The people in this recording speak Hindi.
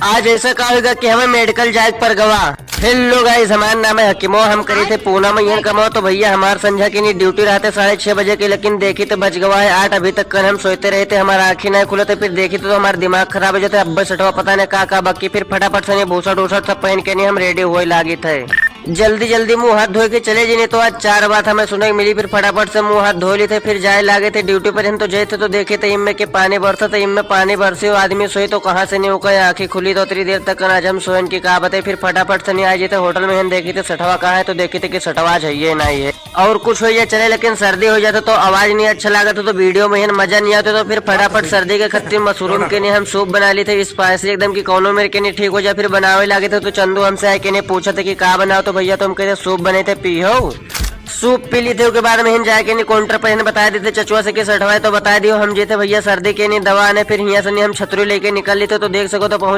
आज ऐसा कहा होगा कि हमें मेडिकल जाए पर गवा। हेलो गाइस, हमारा नाम है हकीमो, हम करे थे पूना में यह कमाओ। तो भैया हमारे संझा की नहीं ड्यूटी रहते 6:30 बजे की, लेकिन देखी तो बज गवा है 8। अभी तक कल हम सोते रहे थे, हमारा आँखें नहीं खुले थे। फिर देखी तो हमारा दिमाग खराब हो जाता है। अब्बा सटवा पता नहीं का बाकी। फिर फटाफट से भूसा डूसा सब पहन के नहीं हम रेडी हुए लागे थे। जल्दी जल्दी मुंह हाथ धो के चले जी, नहीं तो आज 4 बात हमें सुनने मिली। फिर फटाफट से मुंह हाथ धो ली थे, फिर जाए लागे थे ड्यूटी पर। हम तो जाए थे तो देखे थे इनमें के पानी बरसा था, इनमें पानी बरसे हो आदमी सोई तो कहाँ से नहीं होकर आंखें खुली तो उतनी देर तक आज हम सोयन की कहा बताए। फिर फटाफट से नहीं आए थे होटल में, हम देखी थे सटवा कहा है तो देखे थे कि सटवा चाहिए नहीं है और कुछ हो जाए चले, लेकिन सर्दी हो जाता तो आवाज नहीं अच्छा लगा था तो वीडियो में मजा नहीं आता। तो फिर फटाफट सर्दी के खत्म मशरूम के लिए हम सूप बना ली थे स्पाइसी एकदम की कोनो मेरे के नहीं ठीक हो जाए। फिर बनावे लागे थे तो चंदू हमसे आए के नहीं पूछा था कि कहा बनाओ, तो भैया तुम कहते सूप बने थे पी हो। सूप पी ली थे उसके बाद में जाके नहीं काउंटर पर बता देते चचुआ से कि सटवाए तो बता दियो हम जे थे भैया सर्दी के नहीं दवा आने। फिर यहाँ से नहीं हम छतरी लेके निकल ली थे तो देख सको तो पहुंच